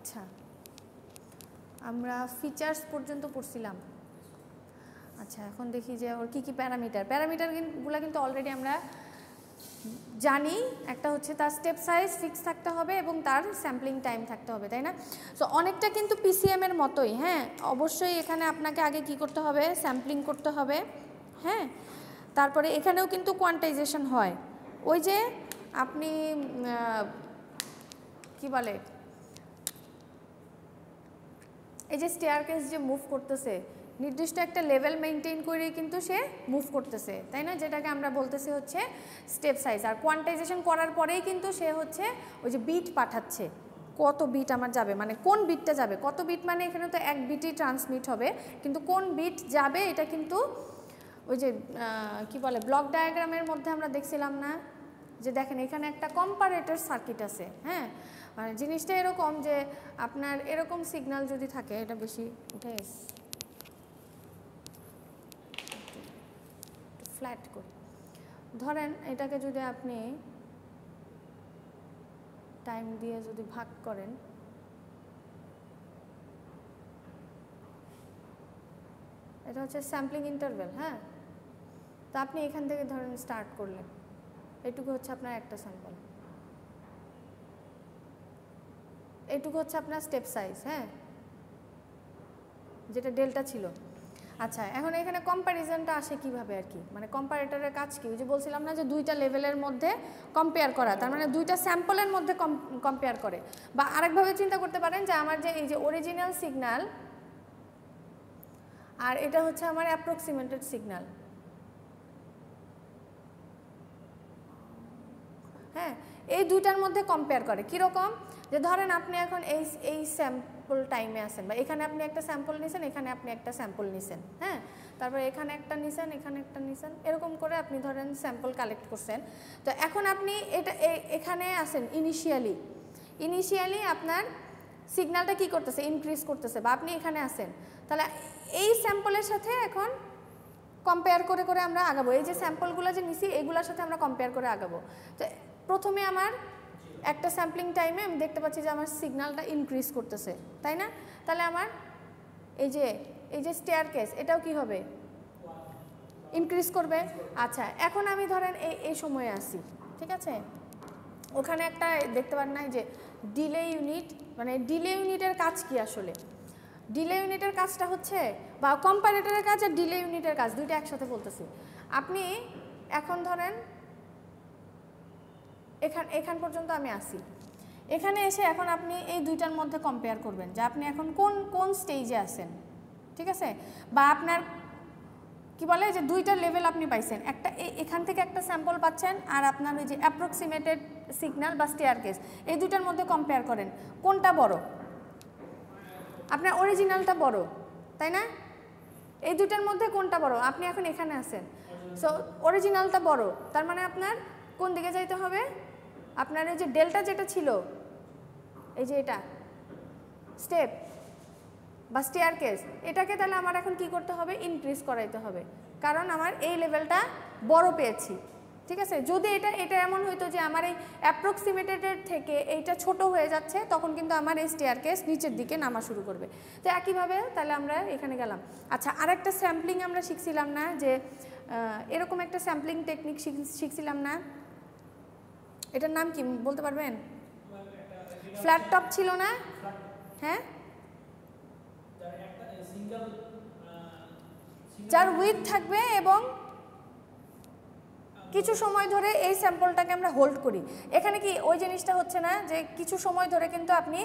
আচ্ছা, আমরা ফিচার্স পর্যন্ত পড়ছিলাম। আচ্ছা, এখন দেখি যে ওর কী কী প্যারামিটারগুলো কিন্তু অলরেডি আমরা জানি। একটা হচ্ছে তার স্টেপ সাইজ ফিক্স থাকতে হবে এবং তার স্যাম্পলিং টাইম থাকতে হবে, তাই না? সো অনেকটা কিন্তু পিসিএম এর মতোই। হ্যাঁ, অবশ্যই এখানে আপনাকে আগে কি করতে হবে, স্যাম্পলিং করতে হবে। হ্যাঁ, তারপরে এখানেও কিন্তু কোয়ান্টাইজেশন হয়। ওই যে আপনি কি বলে, এই যে স্টেয়ারকেস যে মুভ করতেছে, নির্দিষ্ট একটা লেভেল মেনটেন করে কিন্তু সে মুভ করতেছে, তাই না? যেটাকে আমরা বলতেছি হচ্ছে স্টেপ সাইজ। আর কোয়ান্টাইজেশন করার পরেই কিন্তু সে হচ্ছে ওই যে বিট পাঠাচ্ছে, কত বিট আমার যাবে, মানে কোন বিটটা যাবে, কত বিট মানে এখানে তো এক বিটই ট্রান্সমিট হবে, কিন্তু কোন বিট যাবে এটা কিন্তু ওই যে কি বলে ব্লক ডায়াগ্রামের মধ্যে আমরা দেখছিলাম না, যে দেখেন এখানে একটা কম্পারেটর সার্কিট আছে। হ্যাঁ, মানে জিনিসটা এরকম যে আপনার এরকম সিগন্যাল যদি থাকে, এটা বেশি উঠে ফ্ল্যাট করে ধরেন, এটাকে যদি আপনি টাইম দিয়ে যদি ভাগ করেন, এটা হচ্ছে স্যাম্পলিং ইন্টারভেল। হ্যাঁ, তো আপনি এখান থেকে ধরেন স্টার্ট করলেন, এটুকু হচ্ছে আপনার একটা স্যাম্পল, এটুকু হচ্ছে আপনার স্টেপ সাইজ। হ্যাঁ, যেটা ডেল্টা ছিল। আচ্ছা, এখন এখানে কম্প্যারিজনটা আসে কিভাবে আর কি, মানে কম্পারেটরের কাজ কি? ওই যে বলছিলাম না যে দুইটা লেভেলের মধ্যে কম্পেয়ার করা, তার মানে দুইটা স্যাম্পলের মধ্যে কম্পেয়ার করে। বা আরেকভাবে চিন্তা করতে পারেন যে আমার যে এই যে অরিজিনাল সিগন্যাল আর এটা হচ্ছে আমার অ্যাপ্রক্সিমেটেড সিগন্যাল। হ্যাঁ, এই দুইটার মধ্যে কম্পেয়ার করে। কীরকম? যে ধরেন আপনি এখন এই স্যাম্পল টাইমে আছেন, বা এখানে আপনি একটা স্যাম্পল নিছেন, এখানে আপনি একটা স্যাম্পল নিছেন। হ্যাঁ, তারপরে এখানে একটা নিছেন, এখানে একটা নিছেন, এরকম করে আপনি ধরেন স্যাম্পল কালেক্ট করছেন। তো এখন আপনি এটা এখানে আছেন ইনিশিয়ালি আপনার সিগন্যালটা কি করতেছে, ইনক্রিজ করতেছে, বা আপনি এখানে আছেন। তাহলে এই স্যাম্পলের সাথে এখন কম্পেয়ার করে করে আমরা আগাবো। এই যে স্যাম্পলগুলো যে নিছি এগুলোর সাথে আমরা কম্পেয়ার করে আগাবো। তো প্রথমে আমার একটা স্যাম্পলিং টাইমে আমি দেখতে পাচ্ছি যে আমার সিগন্যালটা ইনক্রিজ করতেছে, তাই না? তাহলে আমার এই যে স্টেয়ারকেস, এটাও কি হবে, ইনক্রিজ করবে। আচ্ছা, এখন আমি ধরেন এই সময়ে আসি, ঠিক আছে? ওখানে একটা দেখতে পারেন না যে ডিলে ইউনিট, মানে ডিলে ইউনিটের কাজ কি আসলে? ডিলে ইউনিটের কাজটা হচ্ছে, বা কম্পারেটরের কাজ আর ডিলে ইউনিটের কাজ দুইটা একসাথে বলতেছি। আপনি এখন ধরেন এখান পর্যন্ত আমি আসি, এখানে এসে এখন আপনি এই দুইটার মধ্যে কম্পেয়ার করবেন যে আপনি এখন কোন স্টেজে আছেন, ঠিক আছে? বা আপনার কি বলে যে দুইটা লেভেল আপনি পাইছেন, একটা এখান থেকে একটা স্যাম্পল পাচ্ছেন, আর আপনার ওই যে অ্যাপ্রক্সিমেটেড সিগন্যাল বা স্টেয়ারকেস, এই দুইটার মধ্যে কম্পেয়ার করেন, কোনটা বড়? আপনার অরিজিনালটা বড়, তাই না? এই দুইটার মধ্যে কোনটা বড়? আপনি এখন এখানে আছেন, সো অরিজিনালটা বড়। তার মানে আপনার কোন দিকে যাইতে হবে? আপনার এই যে ডেল্টা যেটা ছিল, এই যে এটা স্টেপ বা স্টেয়ারকেস, এটাকে তাহলে আমার এখন কি করতে হবে, ইনক্রিজ করাইতে হবে, কারণ আমার এই লেভেলটা বড় পেয়েছি, ঠিক আছে? যদি এটা এমন হইতো যে আমার এই অ্যাপ্রক্সিমেটেডের থেকে এইটা ছোট হয়ে যাচ্ছে, তখন কিন্তু আমার এই স্টেয়ারকেস নিচের দিকে নামা শুরু করবে। তো একইভাবে তাহলে আমরা এখানে গেলাম। আচ্ছা, আরেকটা স্যাম্পলিং আমরা শিখছিলাম না, যে এরকম একটা স্যাম্পলিং টেকনিক শিখছিলাম না, এটার নাম কি বলতে পারবেন? ফ্ল্যাট টপ ছিল না? হ্যাঁ, যার উইথ থাকবে এবং কিছু সময় ধরে এই স্যাম্পলটাকে আমরা হোল্ড করি। এখানে কি ওই জিনিসটা হচ্ছে না যে কিছু সময় ধরে কিন্তু আপনি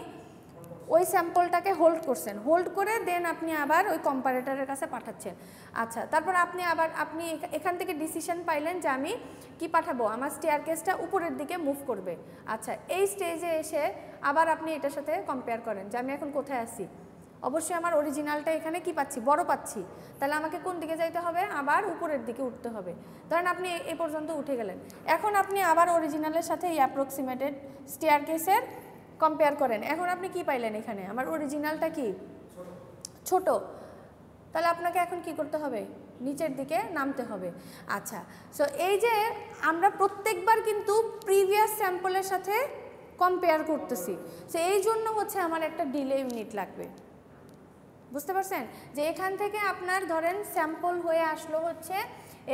ওই স্যাম্পলটাকে হোল্ড করছেন, হোল্ড করে দেন আপনি আবার ওই কম্পারেটরের কাছে পাঠাচ্ছেন। আচ্ছা, তারপর আপনি এখান থেকে ডিসিশন পাইলেন যে আমি কি পাঠাবো, আমার স্টেয়ারকেসটা উপরের দিকে মুভ করবে। আচ্ছা, এই স্টেজে এসে আবার আপনি এটার সাথে কম্পেয়ার করেন যে আমি এখন কোথায় আছি। অবশ্যই আমার অরিজিনালটা এখানে কি পাচ্ছি, বড় পাচ্ছি, তাহলে আমাকে কোন দিকে যাইতে হবে, আবার উপরের দিকে উঠতে হবে। ধরেন আপনি এই পর্যন্ত উঠে গেলেন, এখন আপনি আবার অরিজিনালের সাথে এই অ্যাপ্রক্সিমেটেড স্টেয়ারকেসের কম্পেয়ার করেন। এখন আপনি কি পাইলেন, এখানে আমার অরিজিনালটা কি ছোট, তাহলে আপনাকে এখন কি করতে হবে, নিচের দিকে নামতে হবে। আচ্ছা, সো এই যে আমরা প্রত্যেকবার কিন্তু প্রিভিয়াস স্যাম্পলের সাথে কম্পেয়ার করতেছি। সো এই জন্য হচ্ছে আমার একটা ডিলে ইউনিট লাগবে। বুঝতে পারছেন যে এখান থেকে আপনার ধরেন স্যাম্পল হয়ে আসলো হচ্ছে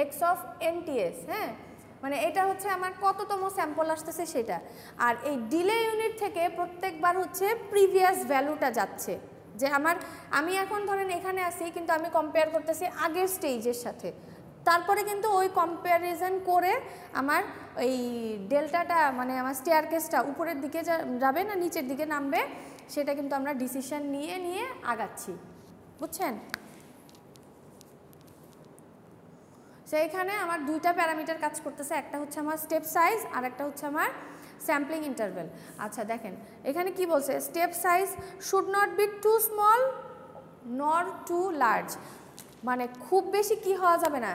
এক্স অফ এনটিএস, হ্যাঁ, মানে এটা হচ্ছে আমার কততম স্যাম্পল আসতেছে সেটা। আর এই ডিলে ইউনিট থেকে প্রত্যেকবার হচ্ছে প্রিভিয়াস ভ্যালুটা যাচ্ছে, যে আমি এখন ধরেন এখানে আসি কিন্তু আমি কম্পেয়ার করতেছি আগের স্টেজের সাথে, তারপরে কিন্তু ওই কম্প্যারিজন করে আমার এই ডেল্টাটা মানে আমার স্টেয়ারকেসটা উপরের দিকে যাবে না নিচের দিকে নামবে, সেটা কিন্তু আমরা ডিসিশন নিয়ে নিয়ে আগাচ্ছি। বুঝছেন? সেইখানে আমার দুইটা প্যারামিটার কাজ করতেছে, একটা হচ্ছে আমার স্টেপ সাইজ আর একটা হচ্ছে আমার স্যাম্পলিং ইন্টারভেল। আচ্ছা দেখেন এখানে কি বলছে, step size should not be too small nor too large, মানে খুব বেশি কি হওয়া যাবে না,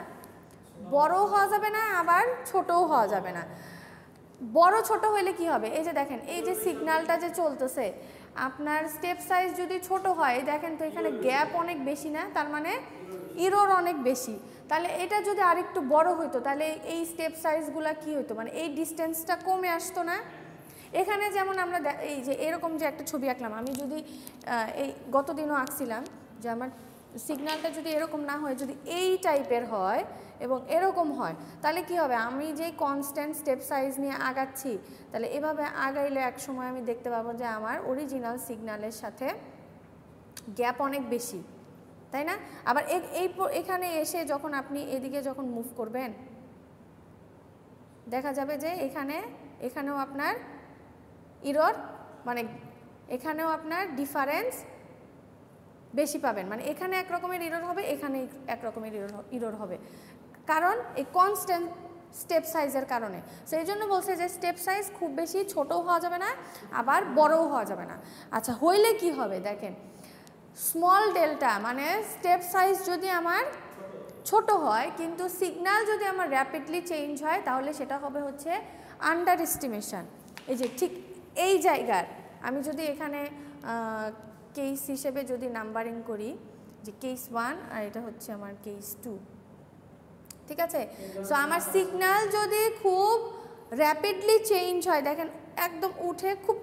বড়ও হওয়া যাবে না আবার ছোটও হওয়া যাবে না। বড় ছোট হইলে কি হবে, এই যে দেখেন এই যে সিগন্যালটা যে চলতেছে আপনার স্টেপ সাইজ যদি ছোট হয় দেখেন তো এখানে গ্যাপ অনেক বেশি না, তার মানে ইরর অনেক বেশি। তাহলে এটা যদি আরেকটু বড় হইতো তাহলে এই স্টেপ সাইজগুলো কি হইতো, মানে এই ডিস্টেন্সটা কমে আসতো না। এখানে যেমন আমরা এই যে এরকম যে একটা ছবি আঁকলাম, আমি যদি এই গতদিনও আঁকছিলাম যে আমার সিগন্যালটা যদি এরকম না হয়, যদি এই টাইপের হয় এবং এরকম হয় তাহলে কি হবে, আমি যে কনস্ট্যান্ট স্টেপ সাইজ নিয়ে আগাচ্ছি তাহলে এভাবে আগাইলে এক সময় আমি দেখতে পাবো যে আমার অরিজিনাল সিগন্যালের সাথে গ্যাপ অনেক বেশি, তাই না? আবার এখানে এসে যখন আপনি এদিকে যখন মুভ করবেন দেখা যাবে যে এখানেও আপনার ইরর, মানে এখানেও আপনার ডিফারেন্স বেশি পাবেন, মানে এখানে এক রকমের ইরর হবে এখানে এক রকমের ইরর হবে, কারণ এই কনস্ট্যান্ট স্টেপ সাইজের কারণে। সেই জন্য বলছে যে স্টেপ সাইজ খুব বেশি ছোটও হওয়া যাবে না আবার বড়ও হওয়া যাবে না। আচ্ছা হইলে কি হবে দেখেন, স্মল ডেল্টা মানে স্টেপ সাইজ যদি আমার ছোট হয় কিন্তু সিগন্যাল যদি আমার র্যাপিডলি চেঞ্জ হয় তাহলে সেটা হবে হচ্ছে আন্ডার এস্টিমেশন। এই যে ঠিক এই জায়গার আমি যদি এখানে কেস হিসেবে যদি নাম্বারিং করি যে কেস 1 আর এটা হচ্ছে আমার কেস 2, ঠিক আছে? সো আমার সিগন্যাল যদি খুব র্যাপিডলি চেঞ্জ হয়, দেখেন একদম উঠে খুব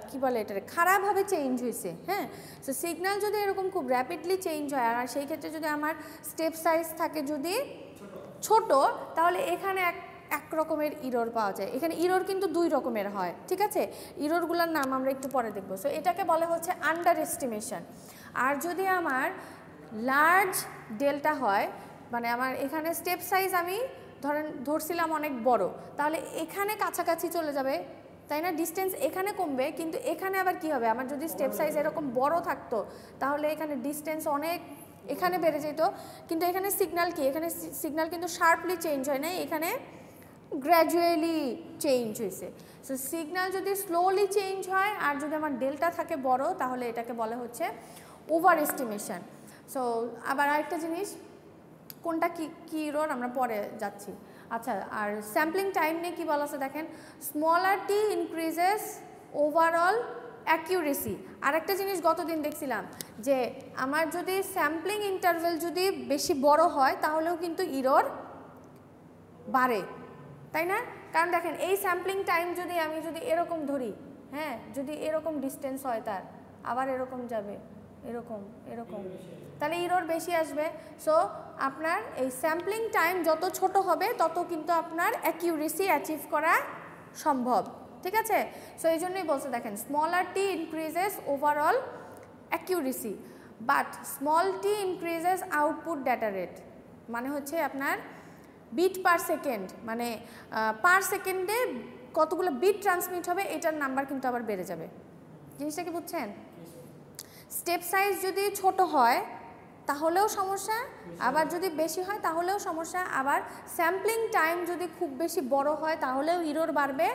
কি বলে এটা খারাপভাবে চেঞ্জ হয়েছে, হ্যাঁ, সো সিগন্যাল যদি এরকম খুব র্যাপিডলি চেঞ্জ হয় আর সেই ক্ষেত্রে যদি আমার স্টেপ সাইজ থাকে যদি ছোট তাহলে এখানে এক রকমের ইরর পাওয়া যায়। এখানে ইরর কিন্তু দুই রকমের হয়, ঠিক আছে? ইররগুলোর নাম আমরা একটু পরে দেখবো। সো এটাকে বলে হচ্ছে আন্ডার এস্টিমেশন। আর যদি আমার লার্জ ডেল্টা হয়, মানে আমার এখানে স্টেপ সাইজ আমি ধরছিলাম অনেক বড়, তাহলে এখানে কাছাকাছি চলে যাবে, তাই না? ডিস্টেন্স এখানে কমবে কিন্তু এখানে আবার কি হবে, আমার যদি স্টেপ সাইজ এরকম বড় থাকতো তাহলে এখানে ডিস্টেন্স অনেক এখানে বেড়ে যেত, কিন্তু এখানে সিগন্যাল কি, এখানে সিগন্যাল কিন্তু শার্পলি চেঞ্জ হয় না, এখানে গ্র্যাজুয়ালি চেঞ্জ হয়েছে। সো সিগন্যাল যদি স্লোলি চেঞ্জ হয় আর যদি আমার ডেল্টা থাকে বড় তাহলে এটাকে বলা হচ্ছে ওভার এস্টিমেশন। সো আবার আরেকটা জিনিস, কোনটা কি ইরর আমরা পরে যাচ্ছি। আচ্ছা, আর স্যাম্পলিং টাইম নিয়ে কী বলা আছে দেখেন, স্মলার টি ইনক্রিজেস ওভারঅল অ্যাকিউরেসি। আর একটা জিনিস গতদিন দেখছিলাম যে আমার যদি স্যাম্পলিং ইন্টারভেল যদি বেশি বড় হয় তাহলেও কিন্তু ইরর বাড়ে, তাই না? কারণ দেখেন এই স্যাম্পলিং টাইম যদি আমি এরকম ধরি, হ্যাঁ, যদি এরকম ডিস্টেন্স হয় তার আবার এরকম যাবে এরকম এরকম, তাহলে ইরর বেশি আসবে। সো আপনার এই স্যাম্পলিং টাইম যত ছোট হবে তত কিন্তু আপনার অ্যাকিউরেসি অ্যাচিভ করা সম্ভব, ঠিক আছে? সো এই জন্যই বলছে দেখেন smaller T increases overall accuracy but small tea increases output data rate, মানে হচ্ছে আপনার বিট পার সেকেন্ড, মানে পার সেকেন্ডে কতগুলো বিট ট্রান্সমিট হবে এটার নাম্বার কিন্তু আবার বেড়ে যাবে। জিনিসটা কি বুঝছেন? স্টেপ সাইজ যদি ছোট হয় তাহলেও সমস্যা, আবার যদি বেশি হয় তাহলেও সমস্যা, আবার স্যাম্পলিং টাইম যদি খুব বেশি বড় হয় তাহলেও ইরর বাড়বে,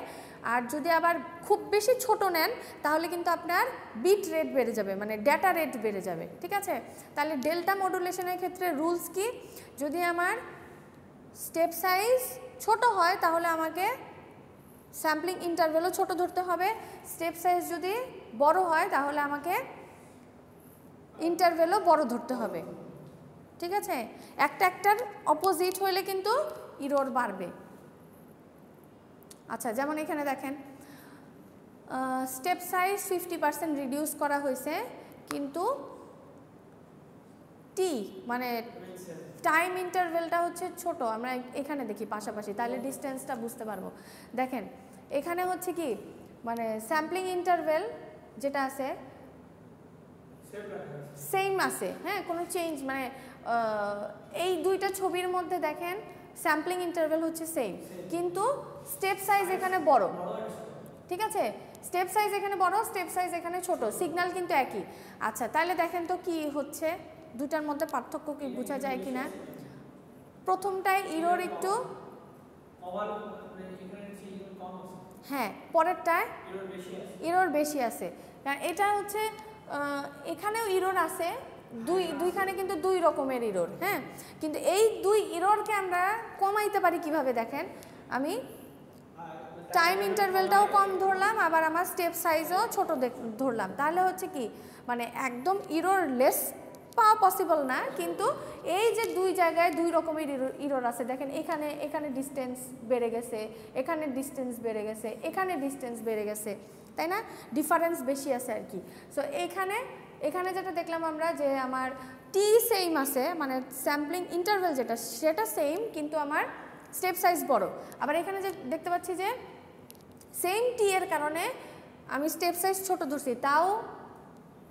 আর যদি আবার খুব বেশি ছোট নেন তাহলে কিন্তু আপনার বিট রেট বেড়ে যাবে, মানে ডেটা রেট বেড়ে যাবে, ঠিক আছে? তাহলে ডেল্টা মডুলেশনের ক্ষেত্রে রুলস কি, যদি আমার স্টেপ সাইজ ছোট হয় তাহলে আমাকে স্যাম্পলিং ইন্টারভেলও ছোট ধরতে হবে, স্টেপ সাইজ যদি বড় হয় তাহলে আমাকে ইন্টারভেলও বড় ধরতে হবে, ঠিক আছে? একটার অপোজিট হইলে কিন্তু ইরর বাড়বে। আচ্ছা, যেমন এখানে দেখেন স্টেপ সাইজ 50% রিডিউস করা হয়েছে, কিন্তু টি মানে টাইম ইন্টারভেলটা হচ্ছে ছোট। আমরা এখানে দেখি পাশাপাশি, তাহলে ডিস্টেন্সটা বুঝতে পারবো। দেখেন এখানে হচ্ছে কি মানে স্যাম্পলিং ইন্টারভেল যেটা আছে সেম আছে, হ্যাঁ, কোনো চেঞ্জ মানে এই দুইটা ছবির মধ্যে দেখেন স্যাম্পলিং ইন্টারভেল হচ্ছে সেম, কিন্তু স্টেপ সাইজ এখানে বড়, ঠিক আছে, স্টেপ সাইজ এখানে বড়, স্টেপ সাইজ এখানে ছোট, সিগন্যাল কিন্তু একই। আচ্ছা তাহলে দেখেন তো কি হচ্ছে, দুটার মধ্যে পার্থক্য কি বোঝা যায় কিনা। প্রথমটায় ইরোর একটু, হ্যাঁ, পরেরটায় ইরোর বেশি আছে, কারণ এটা হচ্ছে এখানেও ইরোর আছে, দুইখানে কিন্তু দুই রকমের ইরোর, হ্যাঁ, কিন্তু এই দুই ইরোরকে আমরা কমাইতে পারি কিভাবে দেখেন, আমি টাইম ইন্টারভেলটাও কম ধরলাম, আবার আমার স্টেপ সাইজও ছোট ধরলাম, তাহলে হচ্ছে কি মানে একদম ইরোর লেস পাওয়া পসিবল না, কিন্তু এই যে দুই জায়গায় দুই রকমের ইরোর আছে, দেখেন এখানে ডিস্টেন্স বেড়ে গেছে, এখানে ডিস্টেন্স বেড়ে গেছে, এখানে ডিস্টেন্স বেড়ে গেছে, তাই না, ডিফারেন্স বেশি আছে আর কি। সো এখানে যেটা দেখলাম আমরা যে আমার টি সেম আছে, মানে স্যাম্পলিং ইন্টারভেল যেটা সেটা সেম, কিন্তু আমার স্টেপ সাইজ বড়। আবার এখানে যে দেখতে পাচ্ছি যে সেম টি এর কারণে আমি স্টেপ সাইজ ছোট ধরছি, তাও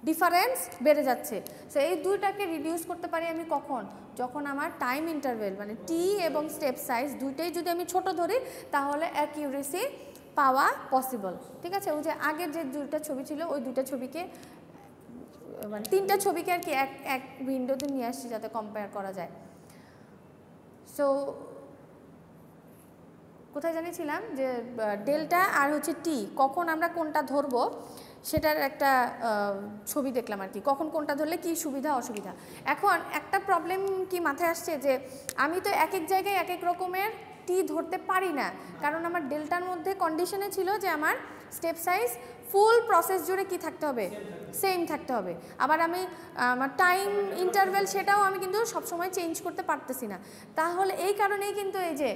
ডিফারেন্স বেড়ে যাচ্ছে। সো এই দুইটাকে রিডিউস করতে পারি আমি কখন, যখন আমার টাইম ইন্টারভেল মানে টি এবং স্টেপ সাইজ দুইটাই যদি আমি ছোট ধরি, তাহলে অ্যাকিউরেসি পাওয়া পসিবল, ঠিক আছে। ওই যে আগের যে দুইটা ছবি ছিল ওই দুইটা ছবিকে মানে তিনটা ছবিকে আর কি এক উইন্ডোতে নিয়ে আসছি যাতে কম্পেয়ার করা যায়। সো কোথায় জানিয়েছিলাম যে ডেল্টা আর হচ্ছে টি কখন আমরা কোনটা ধরবো সেটার একটা ছবি দেখলাম আর কি, কখন কোনটা ধরলে কি সুবিধা অসুবিধা। এখন একটা প্রবলেম কি মাথায় আসছে যে আমি তো এক এক জায়গায় এক এক রকমের টি ধরতে পারি না, কারণ আমার ডেল্টার মধ্যে কন্ডিশনে ছিল যে আমার স্টেপ সাইজ ফুল প্রসেস জুড়ে কি থাকতে হবে, সেম থাকতে হবে। আবার আমি আমার টাইম ইন্টারভেল সেটাও আমি কিন্তু সবসময় চেঞ্জ করতে পারতেছি না। তাহলে এই কারণেই কিন্তু এই যে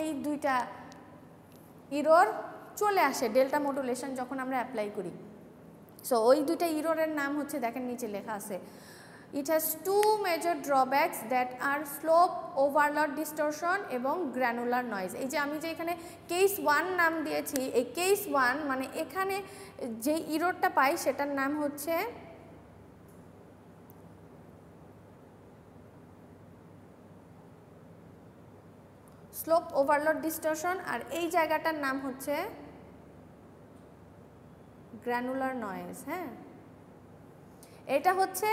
এই দুইটা ইরোর চলে আসে ডেল্টা মডুলেশন যখন আমরা অ্যাপ্লাই করি। সো ওই দুইটা ইরোরের নাম হচ্ছে দেখেন নিচে লেখা আছে, it has two major drawbacks that are slope overload distortion এবং গ্র্যানুলার নয়েজ। এই যে আমি যে এখানে কেস 1 নাম দিয়েছি, এই কেস 1 মানে এখানে যে ইরোরটা পাই সেটার নাম হচ্ছে স্লোপ ওভারলোড ডিস্টরশন, আর এই জায়গাটার নাম হচ্ছে গ্র্যানুলার নয়েজ। হ্যাঁ, এটা হচ্ছে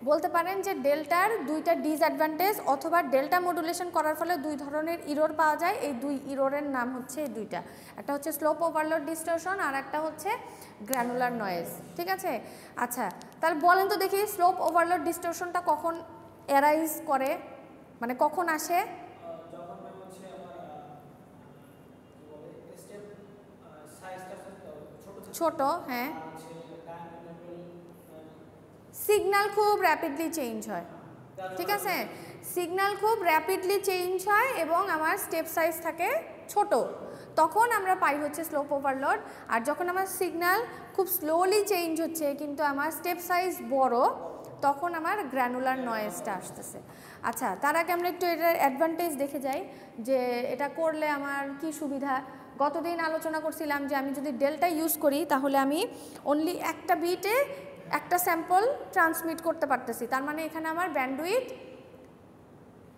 বলতে পারেন যে ডেল্টার দুইটা ডিসঅ্যাডভান্টেজ, অথবা ডেল্টা মডুলেশন করার ফলে দুই ধরনের ইরোর পাওয়া যায়। এই দুই ইরোরের নাম হচ্ছে এই দুইটা, একটা হচ্ছে স্লোপ ওভারলোড ডিস্টরশন আর একটা হচ্ছে গ্র্যানুলার নয়েজ, ঠিক আছে। আচ্ছা তাহলে বলেন তো দেখি স্লোপ ওভারলোড ডিস্টরশনটা কখন অ্যারাইজ করে, মানে কখন আসে? ছোট, হ্যাঁ, সিগন্যাল খুব র্যাপিডলি চেঞ্জ হয়, ঠিক আছে, সিগন্যাল খুব র্যাপিডলি চেঞ্জ হয় এবং আমার স্টেপ সাইজ থাকে ছোট, তখন আমরা পাই হচ্ছে স্লোপ ওভারলোড। আর যখন আমার সিগন্যাল খুব স্লোলি চেঞ্জ হচ্ছে কিন্তু আমার স্টেপ সাইজ বড়, তখন আমার গ্র্যানুলার নয়েজটা আসতেছে। আচ্ছা তার আগে আমরা একটু এটার অ্যাডভান্টেজ দেখে যাই যে এটা করলে আমার কি সুবিধা। গতদিন আলোচনা করছিলাম যে আমি যদি ডেল্টা ইউজ করি তাহলে আমি অনলি একটা বিটে একটা স্যাম্পল ট্রান্সমিট করতে পারতেছি, তার মানে এখানে আমার ব্যান্ডউইথ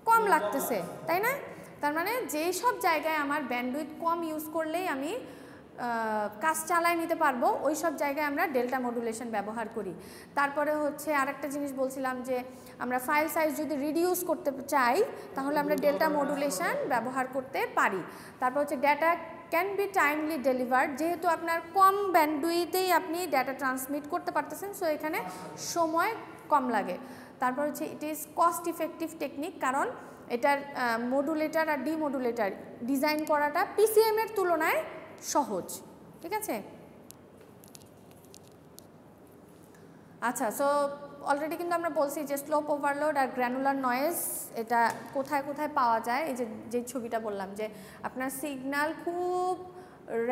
কম লাগতেছে, তাই না? তার মানে যেই সব জায়গায় আমার ব্যান্ডউইথ কম ইউজ করলেই আমি কাজ চালায় নিতে পারবো, ওই সব জায়গায় আমরা ডেল্টা মডুলেশন ব্যবহার করি। তারপরে হচ্ছে আরেকটা জিনিস বলছিলাম যে আমরা ফাইল সাইজ যদি রিডিউস করতে চাই তাহলে আমরা ডেল্টা মডুলেশন ব্যবহার করতে পারি। তারপর হচ্ছে data can be timely delivered, যেহেতু আপনার কম ব্যান্ডউইথেই আপনি ডেটা ট্রান্সমিট করতে পারতেছেন, সো এখানে সময় কম লাগে। তারপর হচ্ছে it is cost effective technique, কারণ এটার মডুলেটার আর ডিমডুলেটার ডিজাইন করাটা পিসিএম এর তুলনায় সহজ, ঠিক আছে। আচ্ছা সো অলরেডি কিন্তু আমরা বলছি যে স্লোপ ওভারলোড আর গ্র্যানুলার নয়েজ এটা কোথায় কোথায় পাওয়া যায়। এই যে ছবিটা বললাম যে আপনার সিগন্যাল খুব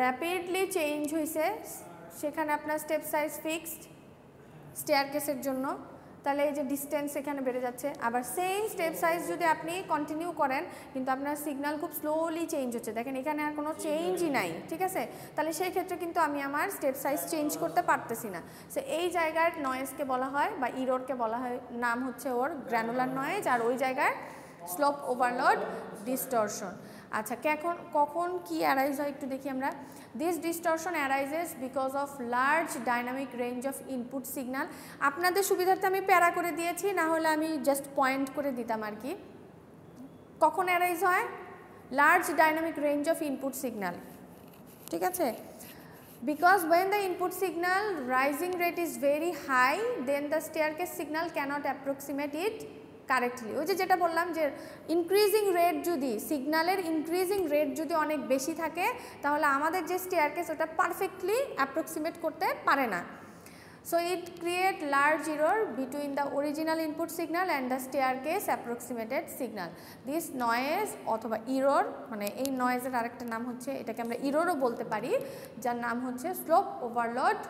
র্যাপিডলি চেঞ্জ হয়েছে, সেখানে আপনার স্টেপ সাইজ ফিক্সড স্টেয়ারকেসের জন্য, তাহলে এই যে ডিস্টেন্স এখানে বেড়ে যাচ্ছে। আবার সেম স্টেপ সাইজ যদি আপনি কন্টিনিউ করেন কিন্তু আপনার সিগন্যাল খুব স্লোলি চেঞ্জ হচ্ছে, দেখেন এখানে আর কোনো চেঞ্জই নাই, ঠিক আছে, তাহলে সেই ক্ষেত্রে কিন্তু আমি আমার স্টেপ সাইজ চেঞ্জ করতে পারতেছি না। সো এই জায়গার নয়েজকে বলা হয় বা ইরোরকে বলা হয়, নাম হচ্ছে ওর গ্র্যানুলার নয়েজ, আর ওই জায়গায় স্লোপ ওভারলোড ডিস্টরশন। আচ্ছা, কখন কি অ্যারাইজ হয় একটু দেখি আমরা। This distortion arises because of large dynamic range of input signal. আপনাদের সুবিধার্থে আমি প্যারা করে দিয়েছি, না হলে আমি জাস্ট পয়েন্ট করে দিতাম আর কি। কখন অ্যারাইজ হয়? Large dynamic range of input signal, ঠিক আছে। Because when the input signal rising rate is very high, then the staircase signal cannot approximate it correctly. ওই যে যেটা বললাম যে ইনক্রিজিং রেট যদি, সিগন্যালের ইনক্রিজিং রেট যদি অনেক বেশি থাকে তাহলে আমাদের যে স্টেয়ারকেস ওটা পারফেক্টলি অ্যাপ্রক্সিমেট করতে পারে না। So it create large error between the original input signal and the staircase approximated signal. This noise অথবা ইরর, মানে এই নয়েজের আরেকটা নাম হচ্ছে, এটাকে আমরা ইররও বলতে পারি, যার নাম হচ্ছে স্লোপ ওভারলোড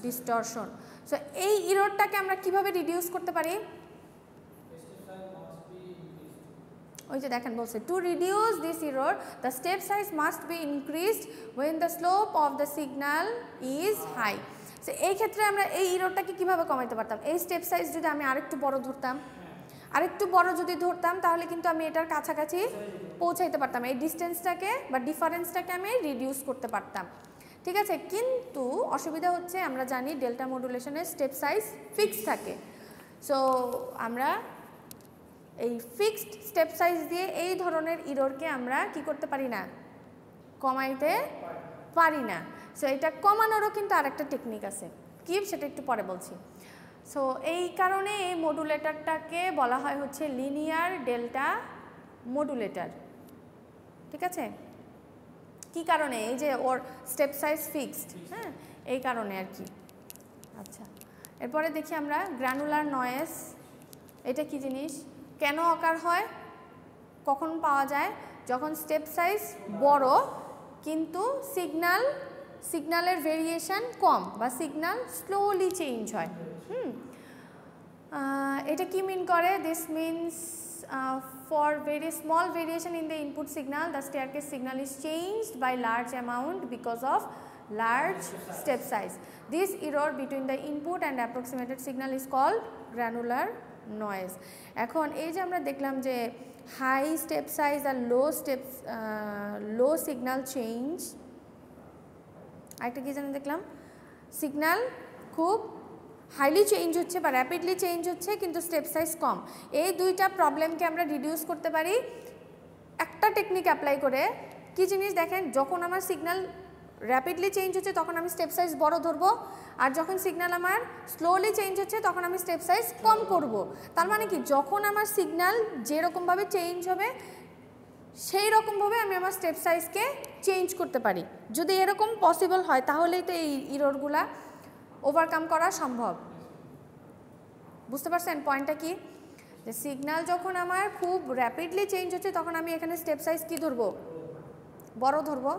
ডিস্টরশন। সো এই ইররটাকে আমরা কিভাবে রিডিউস করতে পারি? ওই যে দেখেন বলছে, to reduce this error the step size must be increased when the slope of the signal is high. So এই ক্ষেত্রে আমরা এই ইররটাকে কীভাবে কমাইতে পারতাম? এই স্টেপ সাইজ যদি আমি আরেকটু বড় ধরতাম, আরেকটু বড় যদি ধরতাম তাহলে কিন্তু আমি এটার কাছাকাছি পৌঁছাইতে পারতাম, এই ডিস্টেন্সটাকে বা ডিফারেন্সটাকে আমি রিডিউস করতে পারতাম, ঠিক আছে। কিন্তু অসুবিধা হচ্ছে, আমরা জানি ডেল্টা মডুলেশনের স্টেপ সাইজ ফিক্সড থাকে। সো আমরা এই ফিক্সড স্টেপ সাইজ দিয়ে এই ধরনের ইররকে আমরা কি করতে পারি না, কমাইতে পারি না। সো এটা কমানোরও কিন্তু আরেকটা টেকনিক আছে, কি সেটা একটু পরে বলছি। সো এই কারণে এই মডুলেটরটাকে বলা হয় হচ্ছে লিনিয়ার ডেল্টা মডুলেটর, ঠিক আছে। কি কারণে? এই যে ওর স্টেপ সাইজ ফিক্সড, হ্যাঁ, এই কারণে আর কি। আচ্ছা, এরপরে দেখি আমরা গ্র্যানুলার নয়েজ। এটা কি জিনিস, কেন অকার হয়, কখন পাওয়া যায়? যখন স্টেপ সাইজ বড় কিন্তু সিগন্যালের ভেরিয়েশন কম বা সিগন্যাল স্লোলি চেঞ্জ হয়। এটা কি মিন করে? This means for very small variation in the input signal the staircase signal is changed by large amount because of large step size. This error between the input and approximated signal is called granular noise. এখন এই যে আমরা দেখলাম যে high step size আর লো signal change, আরেকটা কি জানি দেখলাম, সিগন্যাল খুব হাইলি চেঞ্জ হচ্ছে বা র্যাপিডলি চেঞ্জ হচ্ছে কিন্তু স্টেপ সাইজ কম। এই দুইটা প্রবলেমকে আমরা রিডিউস করতে পারি একটা টেকনিক অ্যাপ্লাই করে। কি জিনিস দেখেন, যখন আমার সিগন্যাল র্যাপিডলি চেঞ্জ হচ্ছে তখন আমি স্টেপ সাইজ বড় ধরবো, আর যখন সিগন্যাল আমার স্লোলি চেঞ্জ হচ্ছে তখন আমি স্টেপ সাইজ কম করব। তার মানে কি, যখন আমার সিগন্যাল যেরকমভাবে চেঞ্জ হবে সেই রকমভাবে আমি আমার স্টেপ সাইজকে চেঞ্জ করতে পারি। যদি এরকম পসিবল হয় তাহলেই তো এই ইররগুলা ওভারকাম করা সম্ভব। বুঝতে পারছেন পয়েন্টটা কি? যে সিগন্যাল যখন আমার খুব র্যাপিডলি চেঞ্জ হচ্ছে তখন আমি এখানে স্টেপ সাইজ কি ধরবো, বড় ধরবো।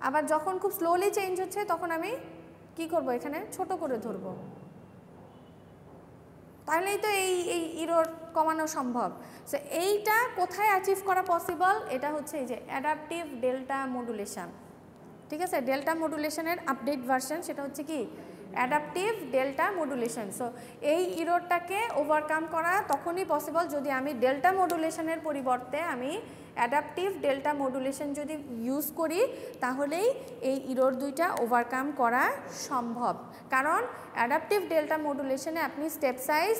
আবার যখন খুব স্লোলি চেঞ্জ হচ্ছে তখন আমি কি করব, এখানে ছোট করে ধরব। তাহলেই তো এই ইরর কমানো সম্ভব। সো এইটা কোথায় অ্যাচিভ করা পসিবল? এটা হচ্ছে এই যে অ্যাডাপটিভ ডেল্টা মডুলেশন, ঠিক আছে। ডেল্টা মডুলেশনের আপডেট ভার্সন, সেটা হচ্ছে কি অ্যাডাপটিভ ডেল্টা মডুলেশন। সো এই ইররটাকে ওভারকাম করা তখনই পসিবল যদি আমি ডেল্টা মডুলেশনের পরিবর্তে আমি অ্যাডাপটিভ ডেল্টা মডুলেশন যদি ইউজ করি, তাহলেই এই ইরর দুইটা ওভারকাম করা সম্ভব। কারণ অ্যাডাপটিভ ডেল্টা মডুলেশনে আপনি স্টেপ সাইজ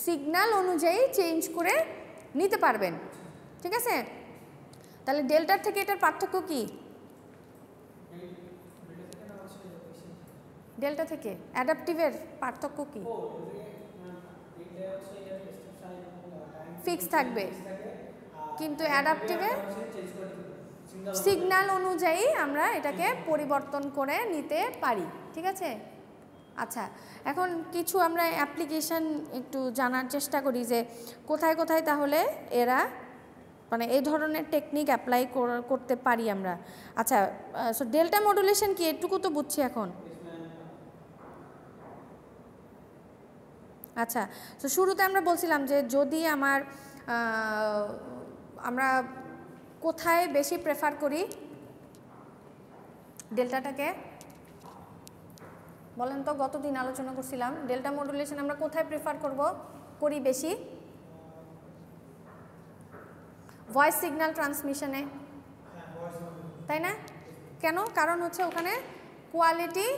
সিগন্যাল অনুযায়ী চেঞ্জ করে নিতে পারবেন, ঠিক আছে। তাহলে ডেল্টার থেকে এটার পার্থক্য কি? ডেল্টা থেকে অ্যাডাপটিভের পার্থক্য কি? ফিক্স থাকবে, কিন্তু অ্যাডাপটিভে সিগন্যাল অনুযায়ী আমরা এটাকে পরিবর্তন করে নিতে পারি, ঠিক আছে। আচ্ছা, এখন কিছু আমরা অ্যাপ্লিকেশান একটু জানার চেষ্টা করি যে কোথায় কোথায় তাহলে এরা মানে এই ধরনের টেকনিক অ্যাপ্লাই করতে পারি আমরা। আচ্ছা, সো ডেল্টা মডুলেশন কি এটুকু তো বুঝছি এখন। আচ্ছা, তো শুরুতে আমরা বলছিলাম যে যদি আমরা কোথায় বেশি প্রেফার করি ডেল্টাটাকে, বলেন তো, গতদিন আলোচনা করছিলাম ডেল্টা মডুলেশন আমরা কোথায় প্রেফার করি বেশি? ভয়েস সিগন্যাল ট্রান্সমিশনে, তাই না? কেন? কারণ হচ্ছে ওখানে কোয়ালিটি,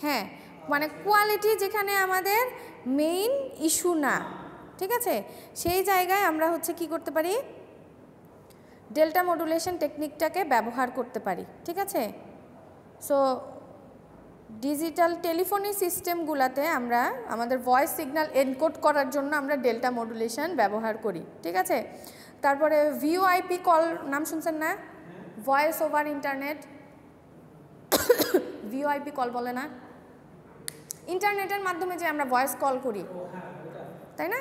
হ্যাঁ, মানে কোয়ালিটি যেখানে আমাদের মেইন ইস্যু না, ঠিক আছে, সেই জায়গায় আমরা হচ্ছে কি করতে পারি, ডেল্টা মডুলেশন টেকনিকটাকে ব্যবহার করতে পারি, ঠিক আছে। সো ডিজিটাল টেলিফোনি সিস্টেমগুলোতে আমরা আমাদের ভয়েস সিগন্যাল এনকোড করার জন্য আমরা ডেল্টা মডুলেশন ব্যবহার করি, ঠিক আছে। তারপরে ভিওআইপি কল নাম শুনছেন না? Voice over internet, VoIP call বলে না, ইন্টারনেটের মাধ্যমে যে আমরা ভয়েস কল করি, তাই না?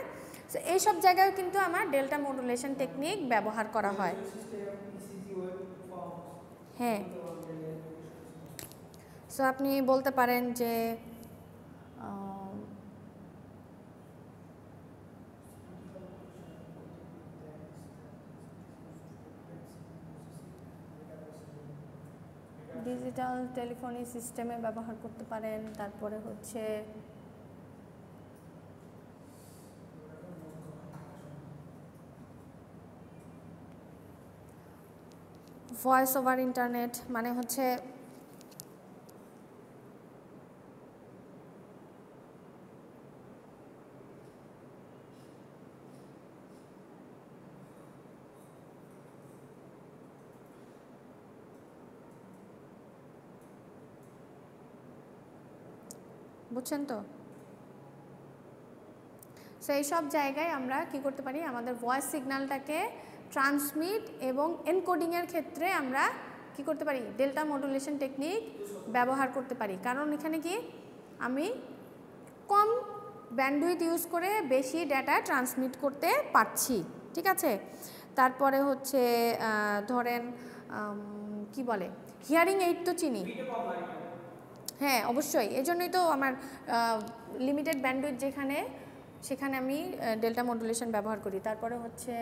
এইসব জায়গায় কিন্তু আমার ডেল্টা মডুলেশন টেকনিক ব্যবহার করা হয়। হ্যাঁ, সো আপনি বলতে পারেন যে ডিজিটাল টেলিফোনি সিস্টেমে ব্যবহার করতে পারেন। তারপরে হচ্ছে ভয়েস ওভার ইন্টারনেট, মানে হচ্ছে বুঝছেন তো, সেই সব জায়গায় আমরা কি করতে পারি, আমাদের ভয়েস সিগন্যালটাকে ট্রান্সমিট এবং এনকোডিংয়ের ক্ষেত্রে আমরা কি করতে পারি, ডেল্টা মডুলেশন টেকনিক ব্যবহার করতে পারি। কারণ এখানে কি আমি কম ব্যান্ডউইথ ইউজ করে বেশি ডেটা ট্রান্সমিট করতে পারছি, ঠিক আছে। তারপরে হচ্ছে ধরেন কি বলে, হিয়ারিং এইড তো চিনি, হ্যাঁ অবশ্যই, এজন্যই তো আমার লিমিটেড ব্যান্ডউইথ যেখানে সেখানে আমি ডেল্টা মডুলেশন ব্যবহার করি। তারপরে হচ্ছে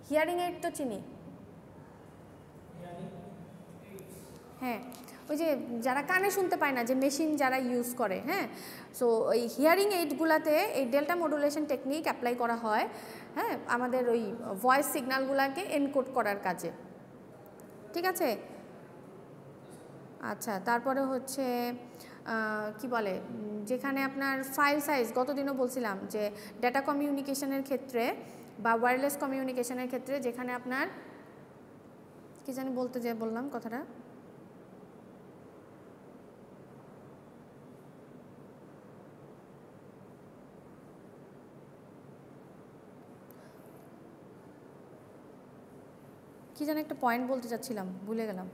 হিয়ারিং এইড তো চিনি, হ্যাঁ, ওই যে যারা কানে শুনতে পায় না, যে মেশিন যারা ইউজ করে, হ্যাঁ, সো ওই হিয়ারিং এইডগুলোতে এই ডেল্টা মডুলেশন টেকনিক অ্যাপ্লাই করা হয়, হ্যাঁ, আমাদের ওই ভয়েস সিগন্যালগুলোকে এনকোড করার কাজে, ঠিক আছে। আচ্ছা, তারপরে হচ্ছে কি বলে, যেখানে আপনার ফাইল সাইজ, গতদিনও বলছিলাম যে ডেটা কমিউনিকেশনের ক্ষেত্রে বা ওয়্যারলেস কমিউনিকেশনের ক্ষেত্রে যেখানে আপনার কি জানি বলতে যে বললাম কথাটা, কি যেন একটা পয়েন্ট বলতে চাচ্ছিলাম, ভুলে গেলাম।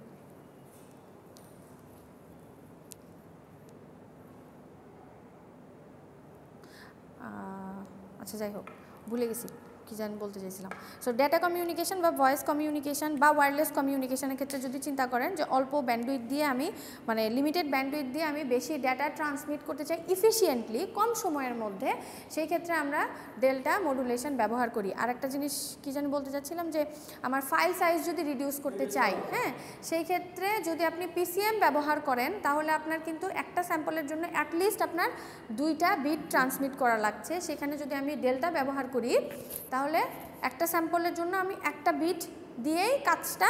আচ্ছা যাই হোক, ভুলে গেছি কি জানি বলতে চাইছিলাম। সো ডেটা কমিউনিকেশন বা ভয়েস কমিউনিকেশন বা ওয়্যারলেস কমিউনিকেশনের ক্ষেত্রে যদি চিন্তা করেন যে অল্প ব্যান্ডউইথ দিয়ে আমি, মানে লিমিটেড ব্যান্ডউইথ দিয়ে আমি বেশি ডেটা ট্রান্সমিট করতে চাই ইফিশিয়েন্টলি কম সময়ের মধ্যে, সেই ক্ষেত্রে আমরা ডেল্টা মডুলেশন ব্যবহার করি। আর একটা জিনিস কি জানি বলতে চাচ্ছিলাম, যে আমার ফাইল সাইজ যদি রিডিউস করতে চাই, হ্যাঁ, সেই ক্ষেত্রে যদি আপনি পিসিএম ব্যবহার করেন তাহলে আপনার কিন্তু একটা স্যাম্পলের জন্য অ্যাটলিস্ট আপনার 2টা বিট ট্রান্সমিট করা লাগছে। সেখানে যদি আমি ডেল্টা ব্যবহার করি তাহলে একটা স্যাম্পলের জন্য আমি একটা বিট দিয়েই কাজটা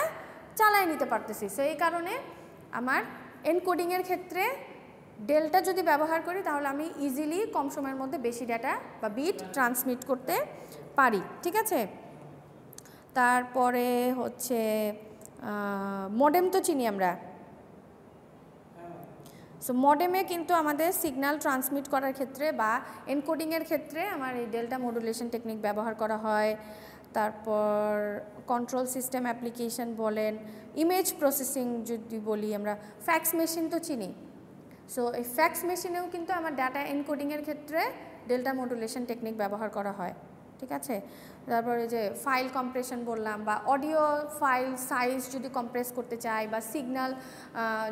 চালায় নিতে পারতেছি। সো এই কারণে আমার এনকোডিংয়ের ক্ষেত্রে ডেল্টা যদি ব্যবহার করি তাহলে আমি ইজিলি কম সময়ের মধ্যে বেশি ডেটা বা বিট ট্রান্সমিট করতে পারি, ঠিক আছে। তারপরে হচ্ছে মডেম তো চিনি আমরা, সো মডেমে কিন্তু আমাদের সিগন্যাল ট্রান্সমিট করার ক্ষেত্রে বা এনকোডিংয়ের ক্ষেত্রে আমার এই ডেল্টা মডুলেশন টেকনিক ব্যবহার করা হয়। তারপর কন্ট্রোল সিস্টেম অ্যাপ্লিকেশন বলেন, ইমেজ প্রসেসিং যদি বলি আমরা, ফ্যাক্স মেশিন তো চিনি। সো এই ফ্যাক্স মেশিনেও কিন্তু আমার ডাটা এনকোডিংয়ের ক্ষেত্রে ডেল্টা মডুলেশন টেকনিক ব্যবহার করা হয়, ঠিক আছে। তারপরে যে ফাইল কম্প্রেশন বললাম, বা অডিও ফাইল সাইজ যদি কম্প্রেস করতে চাই, বা সিগন্যাল,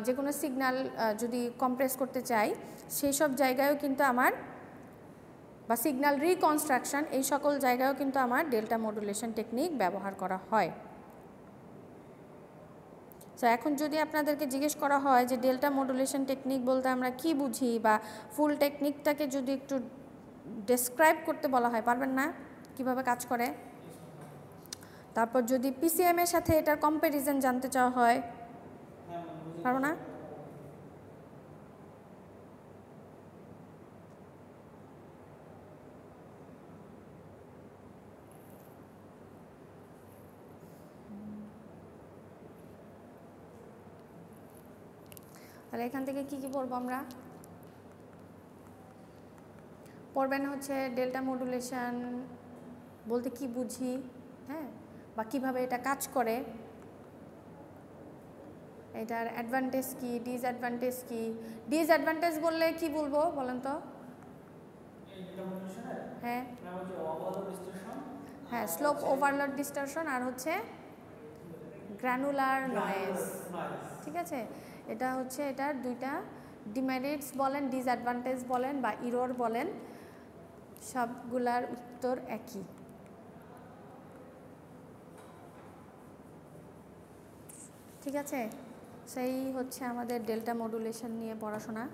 যে কোনো সিগন্যাল যদি কম্প্রেস করতে চাই, সেই সব জায়গায়ও কিন্তু আমার, বা সিগন্যাল রিকনস্ট্রাকশন, এই সকল জায়গায়ও কিন্তু আমার ডেল্টা মডুলেশন টেকনিক ব্যবহার করা হয়। তো এখন যদি আপনাদেরকে জিজ্ঞেস করা হয় যে ডেল্টা মডুলেশন টেকনিক বলতে আমরা কি বুঝি, বা ফুল টেকনিকটাকে যদি একটু ডেসক্রাইব করতে বলা হয়, পারবেন না কিভাবে কাজ করে? তারপর যদি পিসিএম এর সাথে এটার কম্প্যারিজন জানতে চাওয়া হয়, পারবো না? তাহলে এখান থেকে কি কি পড়বো আমরা? পড়বেন হচ্ছে ডেল্টা মডুলেশন বলতে কি বুঝি, হ্যাঁ, বা কিভাবে এটা কাজ করে, এটার অ্যাডভান্টেজ কি, ডিসঅ্যাডভান্টেজ কি। ডিসঅ্যাডভান্টেজ বললে কি বলবো বলেন তো? হ্যাঁ হ্যাঁ, স্লোপ ওভারলোড ডিস্টরশন, আর হচ্ছে গ্র্যানুলার নয়েজ, ঠিক আছে। এটা হচ্ছে এটার দুইটা ডিমেরিটস বলেন, ডিসঅ্যাডভান্টেজ বলেন, বা ইরর বলেন, সবগুলার উত্তর একই, ঠিক আছে। সেই হচ্ছে আমাদের ডেল্টা মডুলেশন নিয়ে পড়াশোনা।